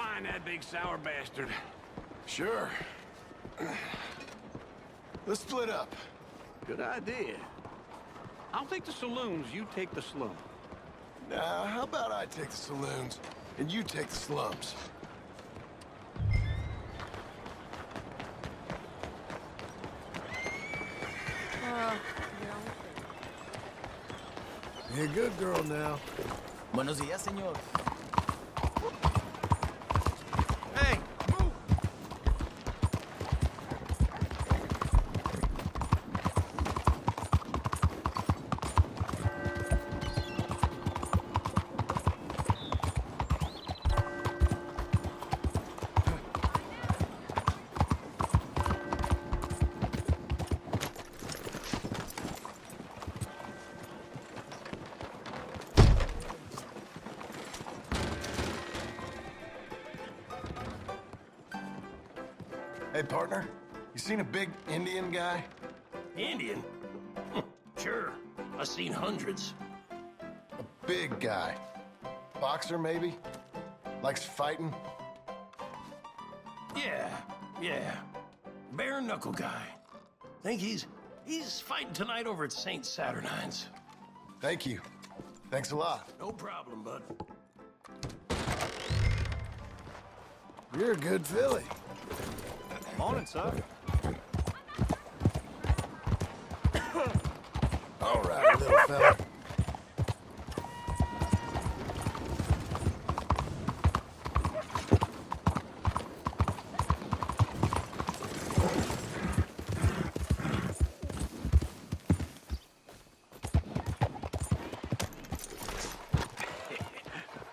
find that big sour bastard. Sure. Let's split up. Good idea. I'll take the saloons, you take the slum. Now, how about I take the saloons, and you take the slums? You're a good girl now. Buenos días, señor. Hey, move! Hey, partner, you seen a big Indian guy? Indian? Sure. I've seen hundreds. A big guy. Boxer, maybe? Likes fighting? Yeah. Bare knuckle guy. Think he's fighting tonight over at St. Saturnine's. Thank you. Thanks a lot. No problem, bud. You're a good filly. Morning, sir. All right, little fella.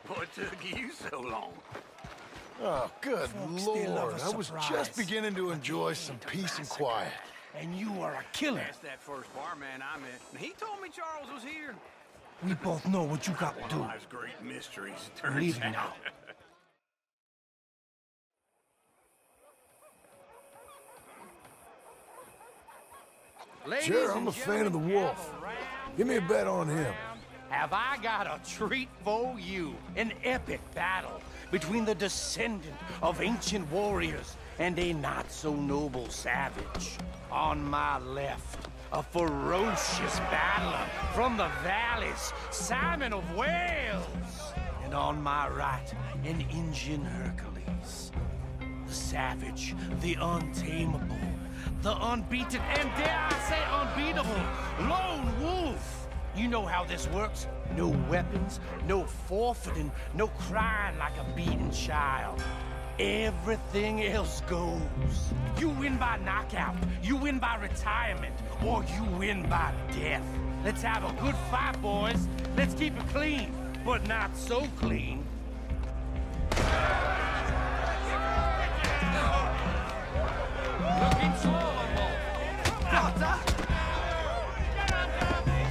What took you so long? Oh, good Folks, they love Lord. a I was surprise. just beginning to enjoy some peace and quiet. And you are a killer. That's that first barman I met. He told me Charles was here. We both know what you got to One do. of life's great mysteries, it I'm turns leaving out. now. Ladies Sure, I'm and a fan of the gentlemen, wolf. gather round, Give me a bet on him. Have I got a treat for you? An epic battle between the descendant of ancient warriors and a not-so-noble savage. On my left, a ferocious battler from the valleys, Simon of Wales. And on my right, an Indian Hercules. The savage, the untamable, the unbeaten, and dare I say unbeatable, lone wolf. You know how this works. No weapons, no forfeiting, no crying like a beaten child. Everything else goes. You win by knockout, you win by retirement, or you win by death. Let's have a good fight, boys. Let's keep it clean, but not so clean. Looking slow, Wolf.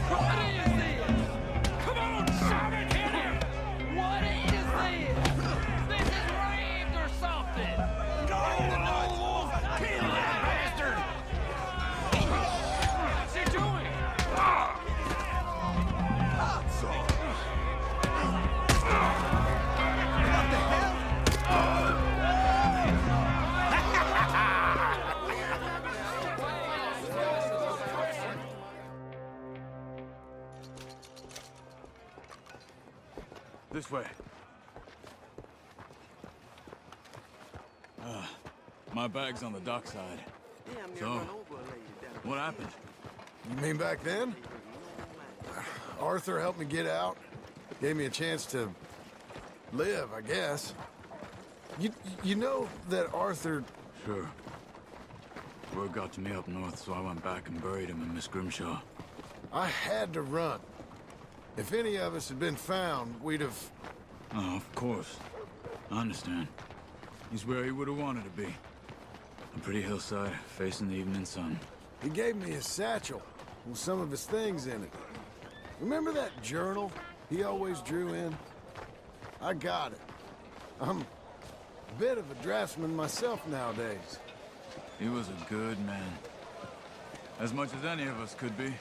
What is this? Come on, Simon, hit him! What is this? This is raped or something! No, Wolf! Kill that bastard! What's he doing? This way. My bag's on the dockside. So, what happened? You mean back then? Arthur helped me get out. Gave me a chance to live, I guess. You know that Arthur... Sure. Word got to me up north, so I went back and buried him in Miss Grimshaw. I had to run. If any of us had been found, we'd have... Oh, of course. I understand. He's where he would have wanted to be. A pretty hillside, facing the evening sun. He gave me his satchel with some of his things in it. Remember that journal he always drew in? I got it. I'm a bit of a draftsman myself nowadays. He was a good man. As much as any of us could be.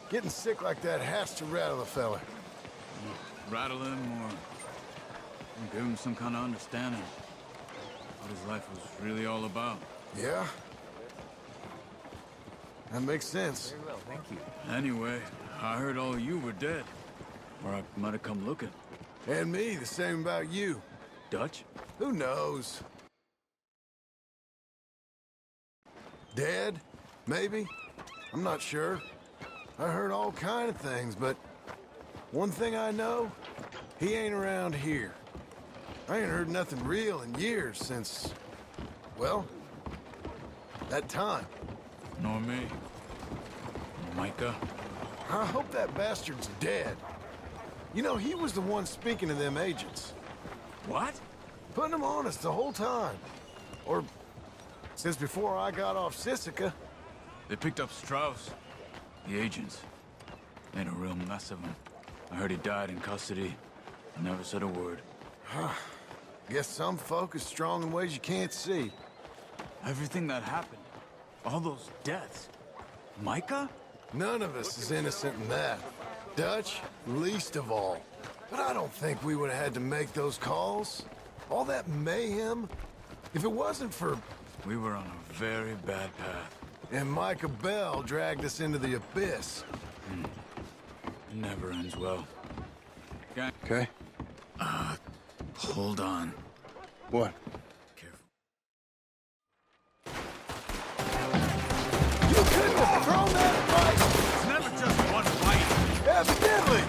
Getting sick like that has to rattle a fella. Rattle him or give him some kind of understanding. what his life was really all about. Yeah? That makes sense. Very well, thank you. Anyway, I heard all you were dead. Or I might have come looking. And me, the same about you. Dutch? Who knows? Dead? Maybe? I'm not sure. I heard all kind of things, but one thing I know, he ain't around here. I ain't heard nothing real in years since, well, that time. Nor me. Micah? I hope that bastard's dead. You know, he was the one speaking to them agents. What? Putting them on us the whole time. Or since before I got off Sisika. They picked up Strauss. The agents. Made a real mess of him. I heard he died in custody. Never said a word. Guess some folk is strong in ways you can't see. Everything that happened. All those deaths. Micah? None of us is innocent in that. Dutch, least of all. But I don't think we would have had to make those calls. All that mayhem. If it wasn't for... We were on a very bad path. And Micah Bell dragged us into the abyss. It never ends well. Gang, Okay. hold on. What? Careful. You couldn't have thrown that right! It's never just one fight. Evidently!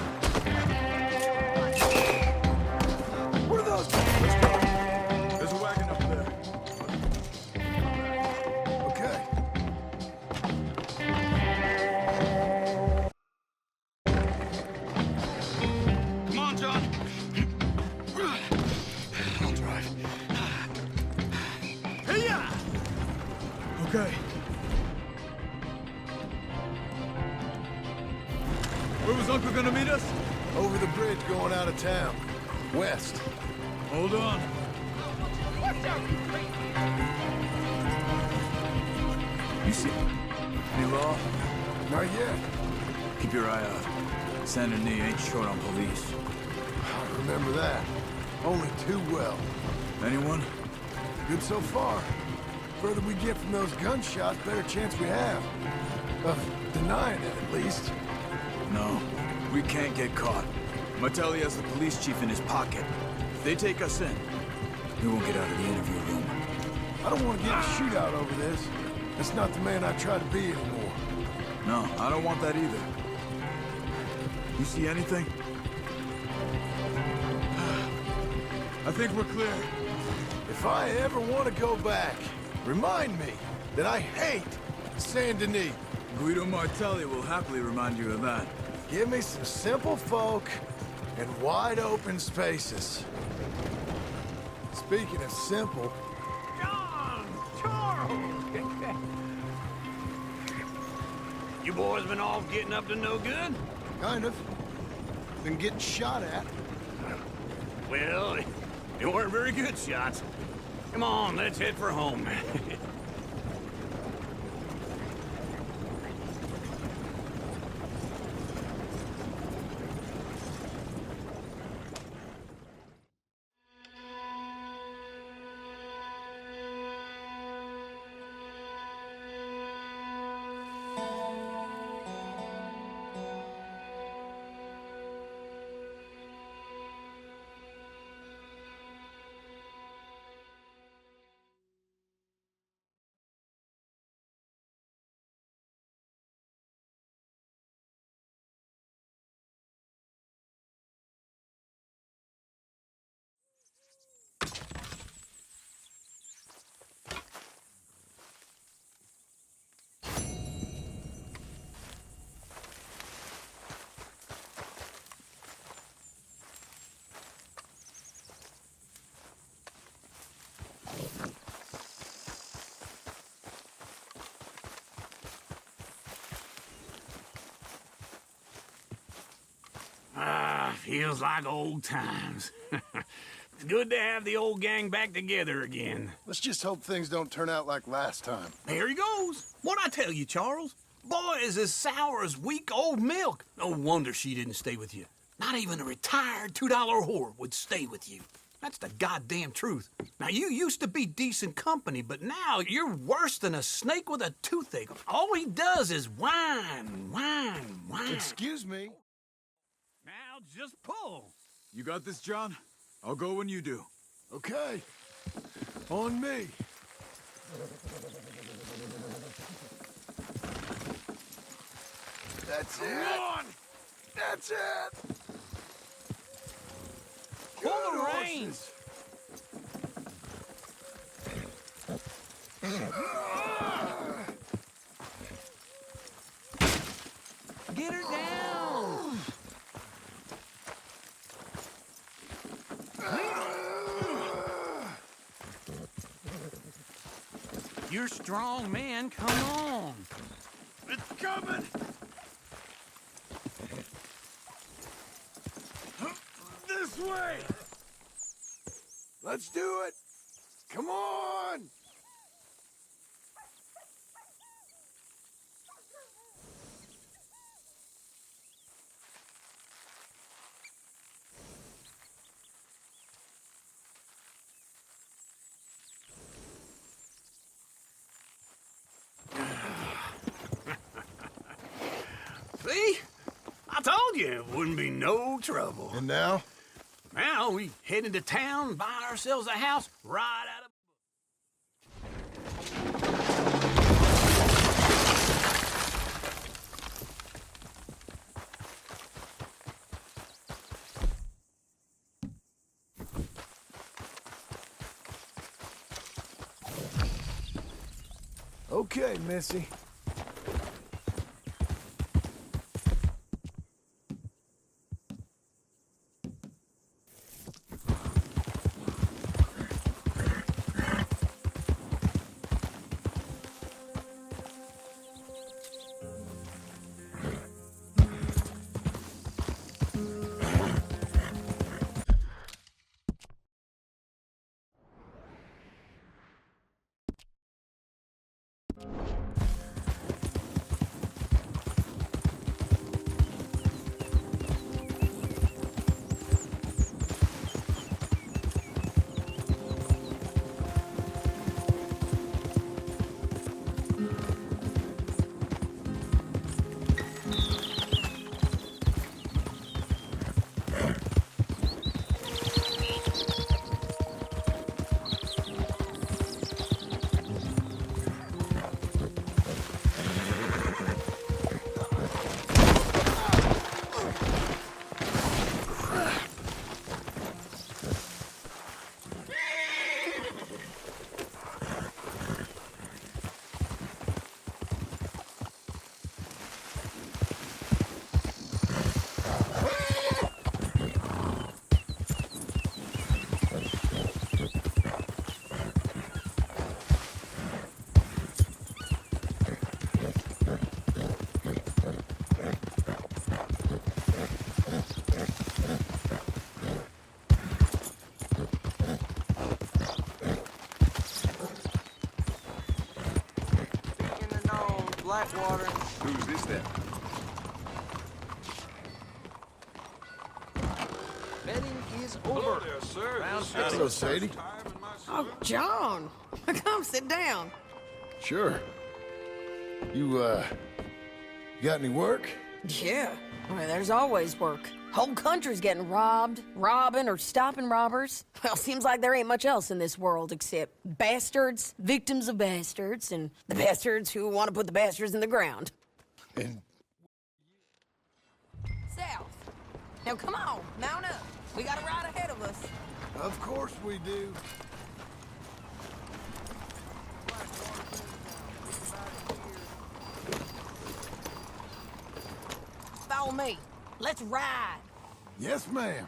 What are those? Let's go. There's a wagon up there. Okay. Come on, John. I'll drive. Hey-ya! Okay. Where was Uncle gonna meet us? Over the bridge going out of town. West. Hold on. You see any law? Not yet. Keep your eye out. Saint Denis ain't short on police. I remember that. Only too well. Anyone? Good so far. Further we get from those gunshots, better chance we have. Of denying it, at least. No. We can't get caught. Martelli has the police chief in his pocket. If they take us in, we won't get out of the interview room. I don't want to get in a shootout over this. That's not the man I try to be anymore. No, I don't want that either. You see anything? I think we're clear. If I ever want to go back, remind me that I hate Saint Denis. Guido Martelli will happily remind you of that. Give me some simple folk and wide open spaces. Speaking of simple, John! Charles! You boys been off getting up to no good? kind of. Been getting shot at. Well, they weren't very good shots. Come on, let's head for home. Feels like old times. It's good to have the old gang back together again. Let's just hope things don't turn out like last time. There he goes. What'd I tell you, Charles? Boy is as sour as weak old milk. No wonder she didn't stay with you. Not even a retired $2 whore would stay with you. That's the goddamn truth. Now, you used to be decent company, but now you're worse than a snake with a toothache. All he does is whine, whine, whine. Excuse me. Now, just pull. You got this, John? I'll go when you do. Okay. On me. That's it. Come on! That's it. Pull Good the horses. reins. Get her down. You're strong, man. Come on. It's coming. This way. Let's do it. Come on. See? I told you it wouldn't be no trouble. And now? Now we head into town, buy ourselves a house right out of... Okay, Missy. Blackwater. Who's this then? Betting is over. Round Hello, Sadie. Oh, John. Come sit down. Sure. You got any work? Yeah. Well, there's always work. Whole country's getting robbed, robbing, or stopping robbers. Well, seems like there ain't much else in this world except bastards, victims of bastards, and the bastards who want to put the bastards in the ground. And South. Now, come on, mount up. We got a ride ahead of us. of course we do. Follow me. Let's ride. Yes, ma'am.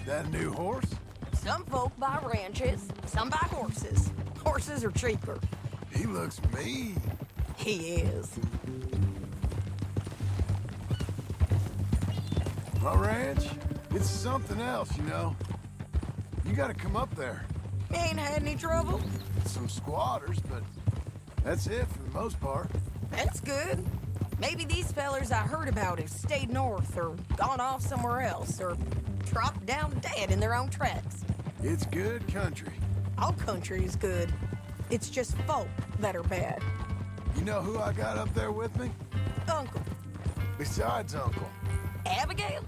That a new horse? Some folk buy ranches, some buy horses. Horses are cheaper. He looks mean. He is. My ranch, it's something else, you know. You gotta come up there. Ain't had any trouble? Some squatters, but that's it for the most part. That's good. Maybe these fellers I heard about have stayed north or gone off somewhere else or dropped down dead in their own tracks. It's good country. All country is good. It's just folk that are bad. You know who I got up there with me? Uncle, Besides Uncle. Abigail?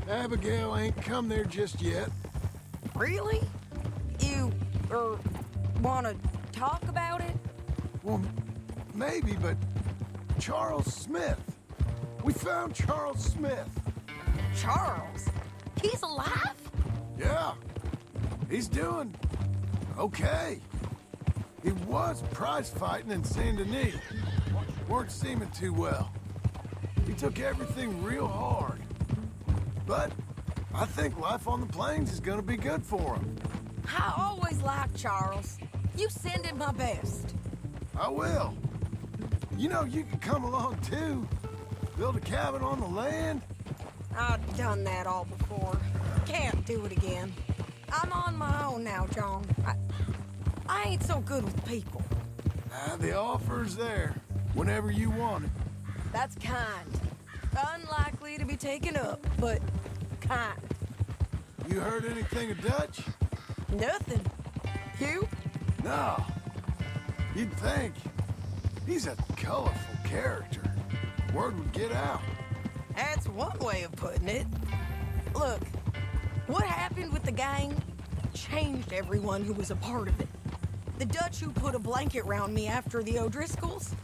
Abigail ain't come there just yet. Really? You, wanna talk about it? Well, maybe, but Charles Smith. We found Charles Smith. Charles? He's alive? Yeah. He's doing okay. He was prize fighting in Saint Denis. Weren't seeming too well. He took everything real hard. But I think life on the plains is gonna be good for him. I always liked Charles. You send him my best. I will. You know, you can come along too. Build a cabin on the land. I've done that all before. Can't do it again. I'm on my own now, John. I ain't so good with people. The offer's there whenever you want it. That's kind. Unlikely to be taken up, but kind. You heard anything of Dutch? Nothing. You? No. You'd think. He's a colorful character. Word would get out. That's one way of putting it. Look, what happened with the gang changed everyone who was a part of it. The Dutch who put a blanket round me after the O'Driscolls,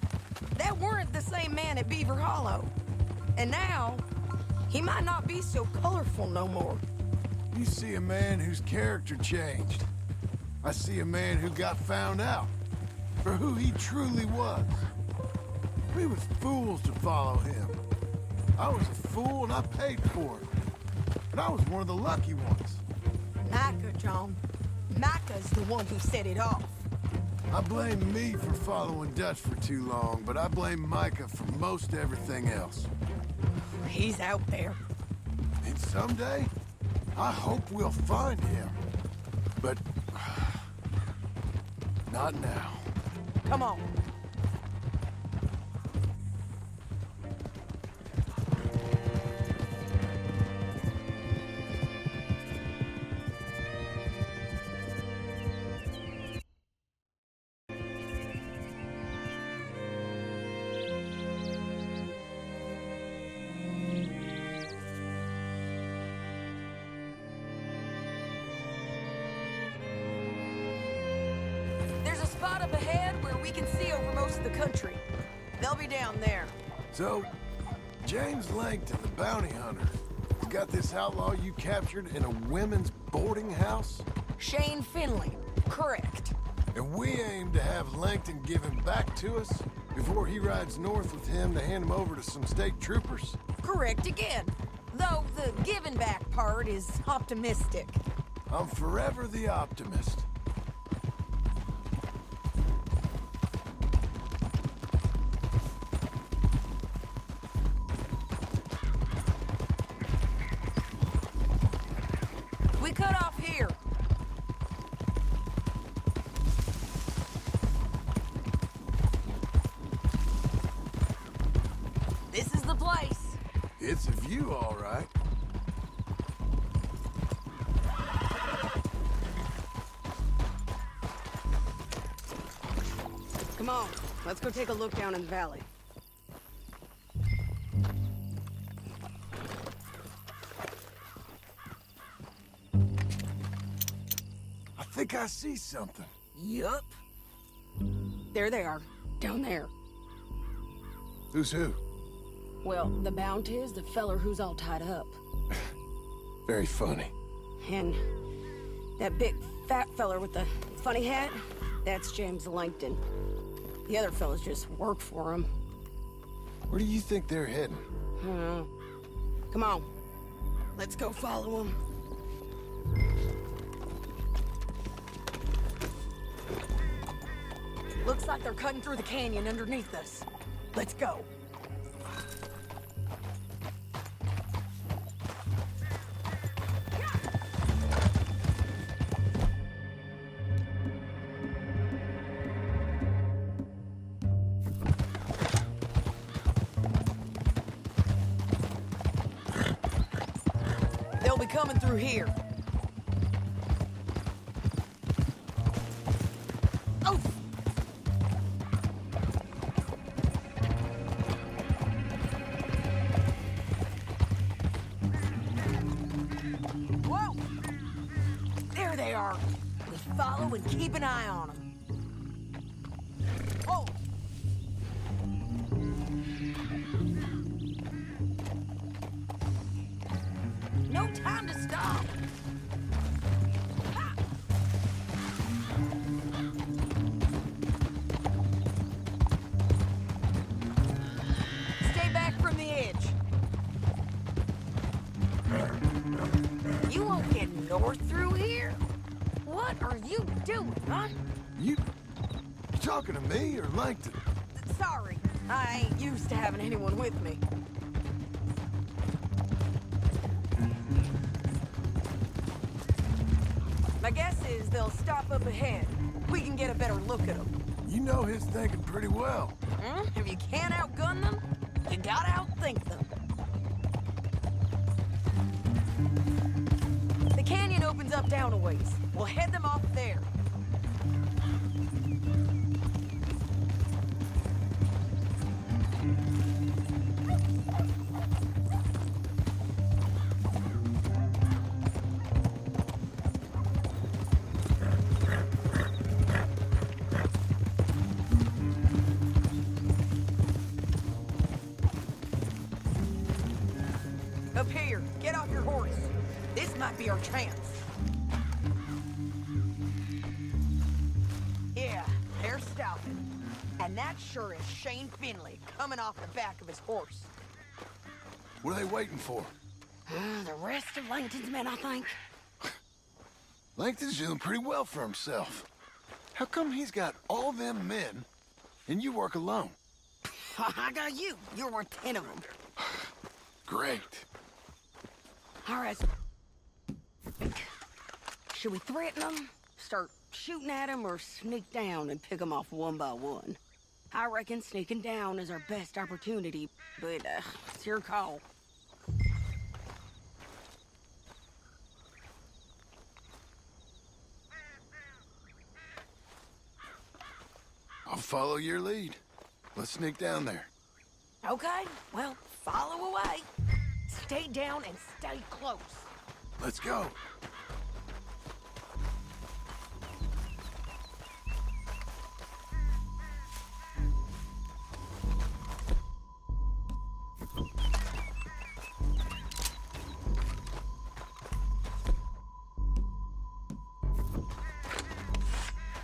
that weren't the same man at Beaver Hollow. And now, he might not be so colorful no more. You see a man whose character changed. I see a man who got found out for who he truly was. We was fools to follow him. I was a fool and I paid for it. But I was one of the lucky ones. Micah, John. Micah's the one who set it off. I blame me for following Dutch for too long, but I blame Micah for most everything else. He's out there. And someday, I hope we'll find him. But not now. Come on. There's a spot up ahead where we can see over most of the country. They'll be down there. So, James Langton, the bounty hunter, has got this outlaw you captured in a women's boarding house? Shane Finley. Correct. And we aim to have Langton give him back to us before he rides north with him to hand him over to some state troopers? Correct again. Though the giving back part is optimistic. I'm forever the optimist. We cut off here. This is the place. It's a view, all right. Come on, let's go take a look down in the valley. I think I see something. Yup. There they are, down there. Who's who? Well, the Bounty is the feller who's all tied up. Very funny. And that big fat feller with the funny hat, that's James Langton. The other fellas just work for him. Where do you think they're heading? Come on, let's go follow him. Looks like they're cutting through the canyon underneath us. Let's go. be coming through here. Oh! Whoa! There they are. We follow and keep an eye on them. Oh! No time to stop. Ha! Stay back from the edge. You won't get north through here? What are you doing, huh? You talking to me or Langton? Sorry, I ain't used to having anyone with me. My guess is they'll stop up ahead. We can get a better look at them. You know his thinking pretty well. If you can't outgun them, you gotta outthink them. The canyon opens up down a ways. We'll head them off there. Up here, get off your horse. This might be our chance. Yeah, they're stopping. And that sure is Shane Finley coming off the back of his horse. What are they waiting for? The rest of Langton's men, I think. Langton's doing pretty well for himself. How come he's got all them men and you work alone? I got you. You're worth 10 of them. Great. All right. Should we threaten them, start shooting at them, or sneak down and pick them off one by one? I reckon sneaking down is our best opportunity, but it's your call. I'll follow your lead. Let's sneak down there. Okay, well, follow away. Stay down and stay close. Let's go.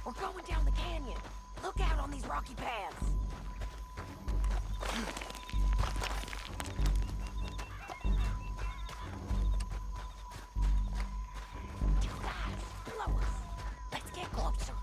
We're going down the canyon. Look out on these rocky paths. You guys, below us. Let's get closer.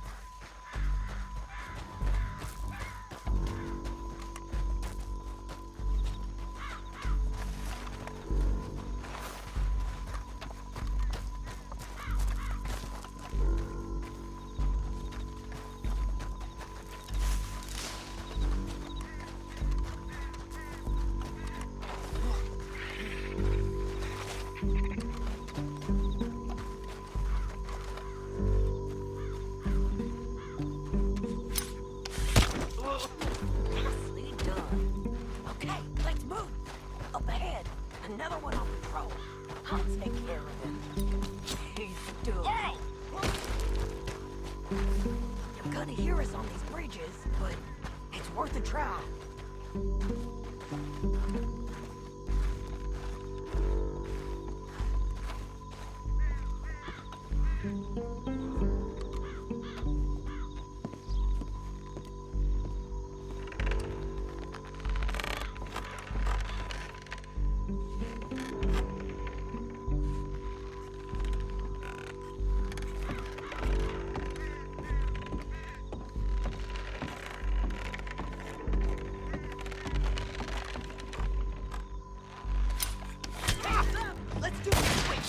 Nicely done. Okay, let's move. Up ahead, another one on patrol. I'll take care of him. He's done. You're gonna hear us on these bridges, but it's worth a try. Let's do it quick.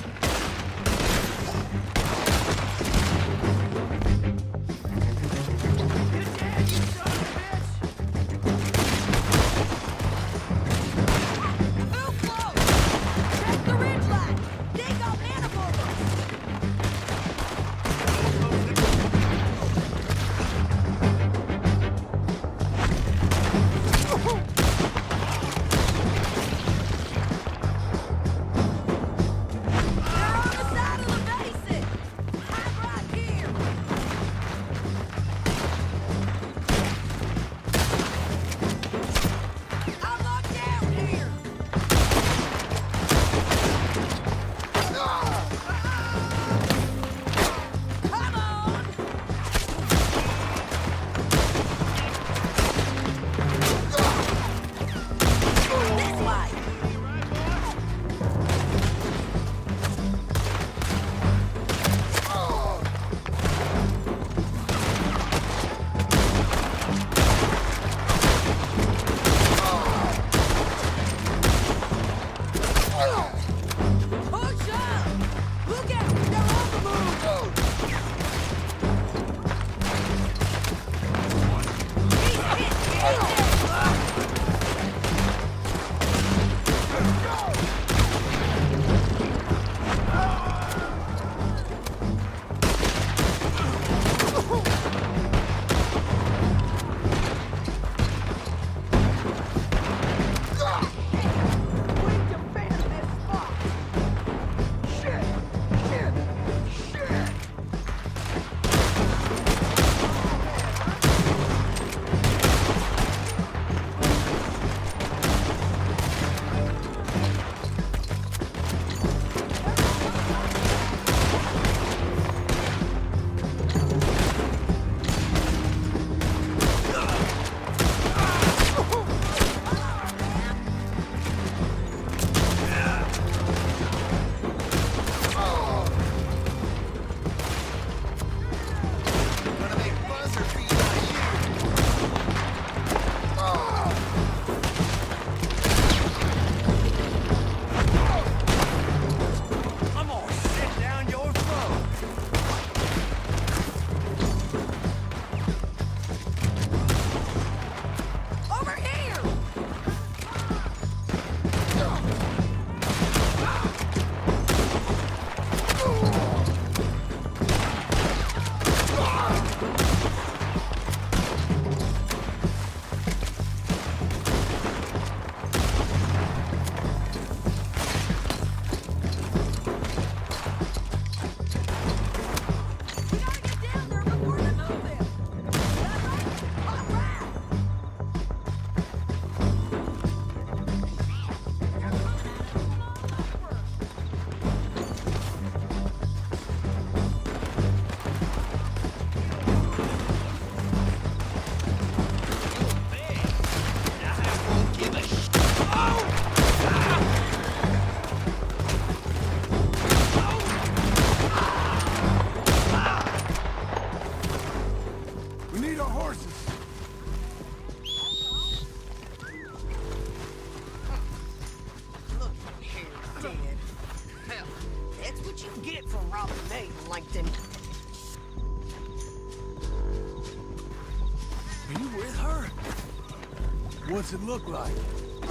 What's it look like?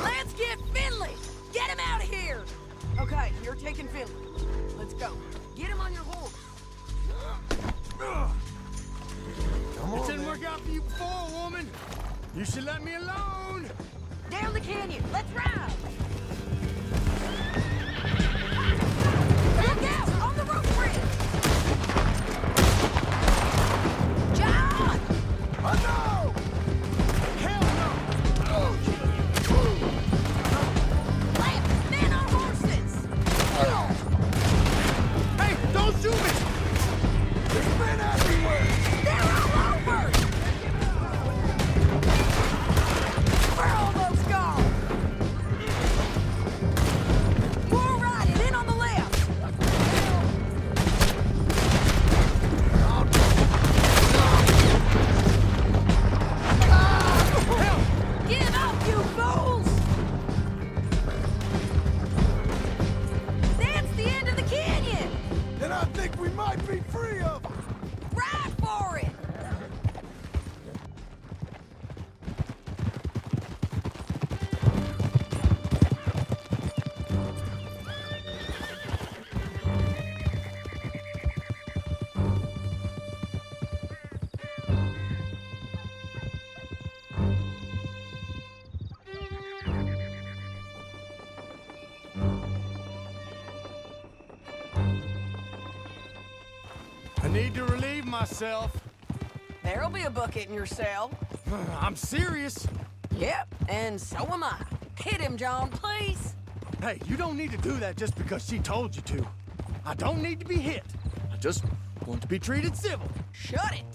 Let's get Finley! Get him out of here! Okay, you're taking Finley. Let's go. Get him on your horse. Come on, It didn't man. work out for you before, woman. You should let me alone. Down the canyon. Let's ride! Look out! On the roof bridge! John! I know! Hell no. Lance, men on horses! Hey, don't shoot me. There's men everywhere! They're all over! We're almost gone! More riding, in on the left! Give up, you fools! That's the end of the canyon! And I think we might be free of them! Ride for it! I need to relieve myself. There'll be a bucket in your cell. I'm serious. Yep, and so am I. Hit him, John, please. Hey, you don't need to do that just because she told you to. I don't need to be hit. I just want to be treated civil. Shut it.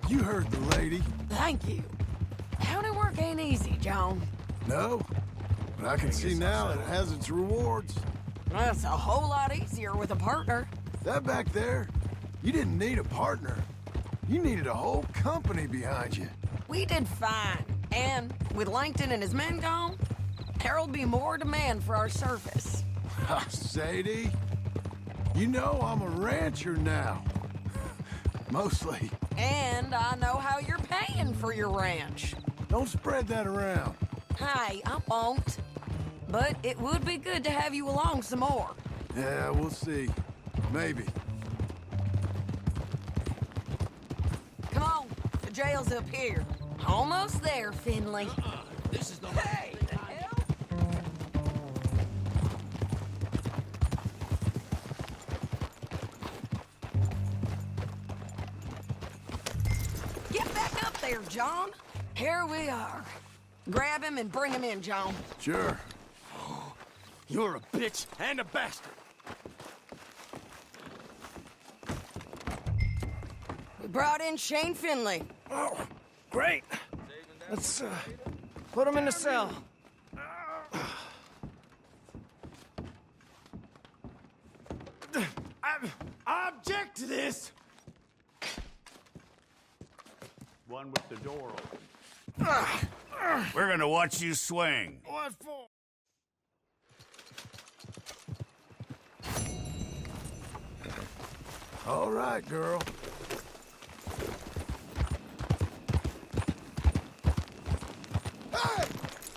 You heard the lady. Thank you. County work ain't easy, John. No? But I can see now it has its rewards. That's a whole lot easier with a partner. That back there, you didn't need a partner. You needed a whole company behind you. We did fine. And with Langton and his men gone, there'll be more demand for our service. Sadie, you know I'm a rancher now. Mostly. And I know how you're paying for your ranch. Don't spread that around. Hey, I won't. But it would be good to have you along some more. Yeah, we'll see. Maybe. Come on, the jail's up here. Almost there, Finley. This is the... Hey! The hell? Get back up there, John. Here we are. Grab him and bring him in, John. Sure. You're a bitch and a bastard. We brought in Shane Finley. Oh, great. Let's put him in the cell. I object to this. One with the door open. We're gonna watch you swing. What for? All right, girl. Hey!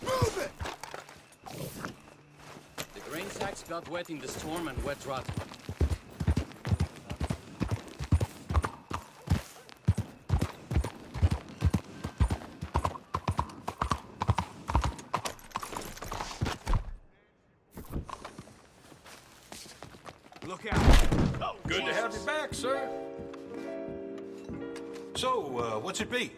Move it! The grain sacks got wet in the storm and wet rot. Look out. Good to have you back, sir. So, what's it be?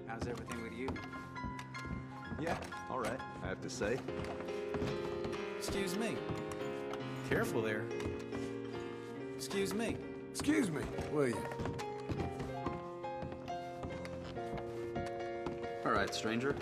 How's everything with you? Yeah, all right, I have to say. Excuse me. Careful there. Excuse me. Excuse me, will you? All right, stranger.